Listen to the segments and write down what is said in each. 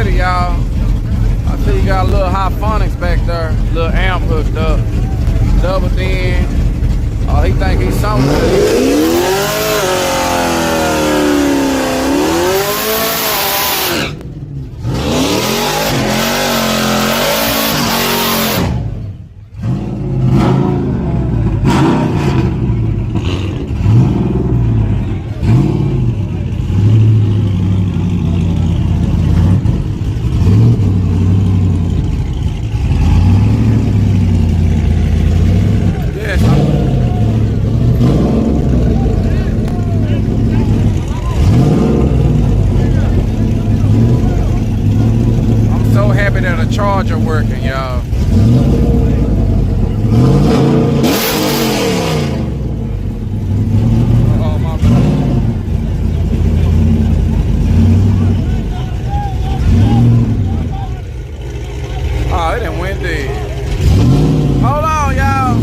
ready, y'all. I see you got a little high phonics back there, little amp hooked up, double thin. Oh, he think he's something. Charger working, y'all. Oh, my bad. Oh, it done went dead. Hold on, y'all.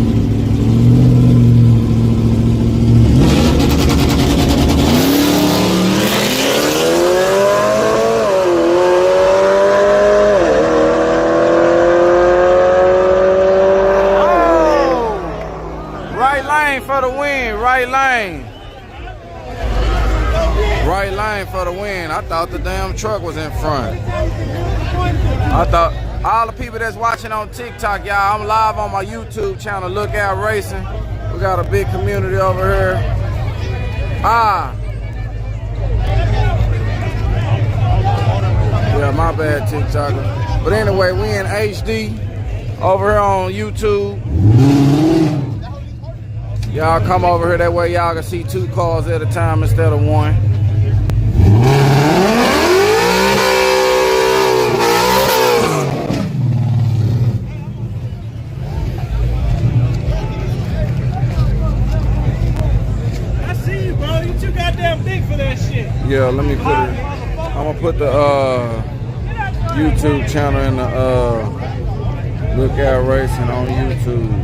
For the win, right lane. Right lane for the win. I thought the damn truck was in front. I thought all the people that's watching on TikTok, y'all, I'm live on my YouTube channel, Look Out Racing. We got a big community over here. Yeah, my bad, TikToker. But anyway, we in HD over here on YouTube. Y'all come over here, that way y'all can see 2 cars at a time instead of 1. I see you, bro. You too goddamn big for that shit. Yeah, let me put it. I'm gonna put the YouTube channel in the Look Out Racing on YouTube.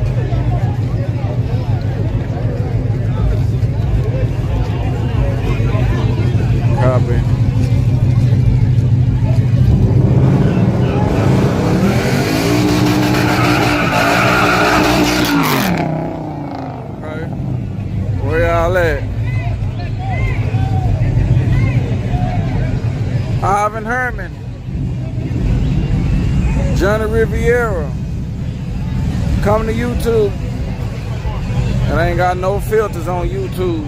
Copy. Okay. Where y'all at? Ivan Herman. Johnny Riviera. Coming to YouTube. And I ain't got no filters on YouTube.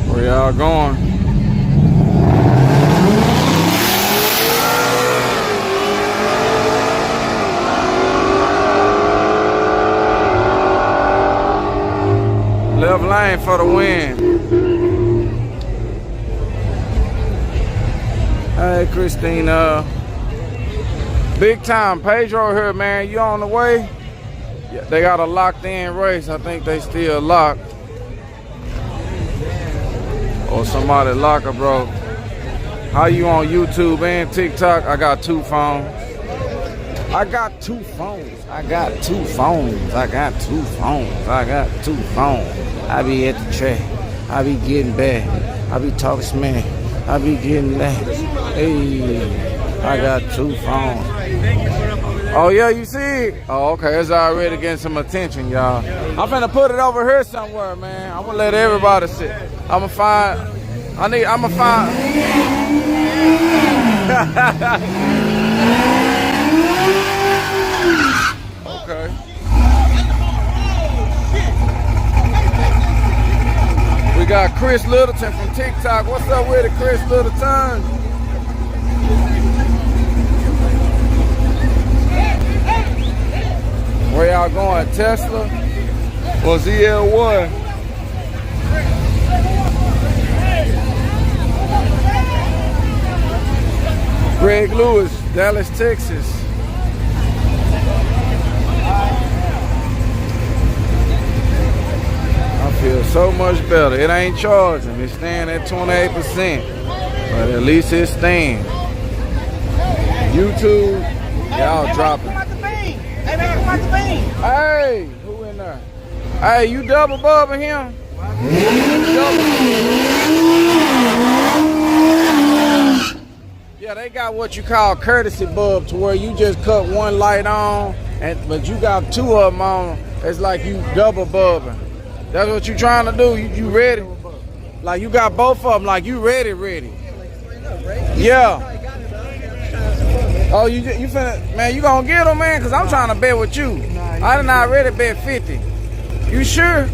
Where y'all going? Left lane for the win. Hey, Christina. Big time. Pedro here, man. You on the way? Yeah, they got a locked in race. I think they still locked. Or somebody locker broke. How you on YouTube and TikTok? I got 2 phones. I got 2 phones. I got 2 phones. I got 2 phones. I got 2 phones. I be at the track. I be getting back. I be talking smack. I be getting that. Hey, I got 2 phones. Oh yeah, you see it? Oh, okay, it's already getting some attention, y'all. I'm finna put it over here somewhere, man. I'm gonna let everybody see. I'ma find. Okay. We got Chris Littleton from TikTok. What's up with it, Chris Littleton? Where y'all going? Tesla or ZL1? Greg Lewis, Dallas, Texas. I feels so much better. It ain't charging. It's staying at 28%. But at least it's staying. YouTube, y'all dropping. Hey, who in there? Hey, you double bubbing him? Yeah, they got what you call courtesy bulb, to where you just cut one light on, but you got two of them on. It's like you double bubbing. That's what you trying to do. You ready? Like you got both of them. Like you ready? Yeah. Oh, you finna, man, you gonna get them, man? Cause I'm trying to bet with you. I done already bet 50. You sure?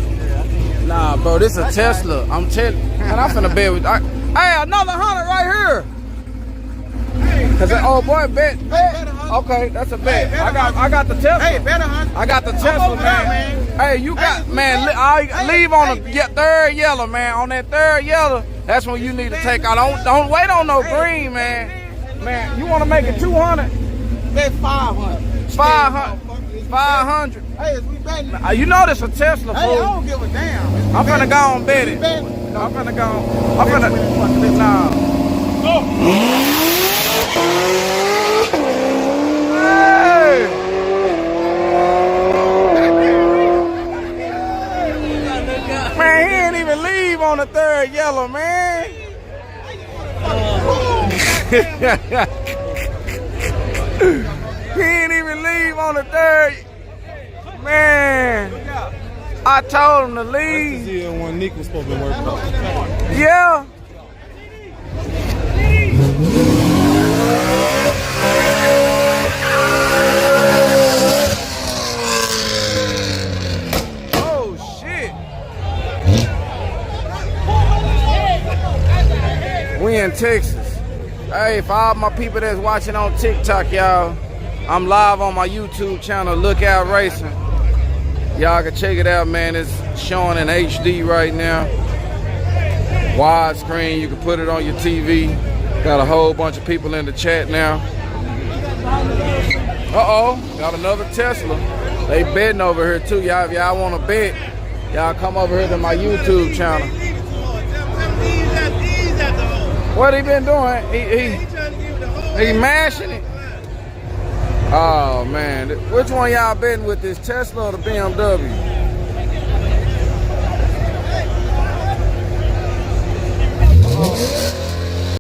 Nah, bro, this is a Tesla. I'm telling, and I'm finna bet with. Hey, another 100 right here. Cause oh boy, bet. Okay, that's a bet. I got the Tesla. Hey, bet 100. I got the Tesla, man. Hey, you got, man. I leave on the third yellow, man. On that third yellow, that's when you need to take out. Don't wait on no green, man. Man, you want to make it 200? Bet 500. 500. Hey, is we betting? You know this a Tesla, fool. Hey, I don't give a damn. I'm finna go and bet it. I'm finna go. I'm finna. Nah. Hey! Man, he ain't even leave on the third yellow, man. He ain't even leave on the third. Man, I told him to leave. That's the one Nick was supposed to be working on. Yeah. Oh shit. We in Texas. Hey, for all my people that's watching on TikTok, y'all, I'm live on my YouTube channel, Lookout Racing. Y'all can check it out, man. It's showing in HD right now. Widescreen, you can put it on your TV. Got a whole bunch of people in the chat now. Uh-oh, got another Tesla. They betting over here too. Y'all, if y'all want to bet, y'all come over here to my YouTube channel. What he been doing? He mashing it. Oh man, which one y'all betting with, this Tesla or the BMW?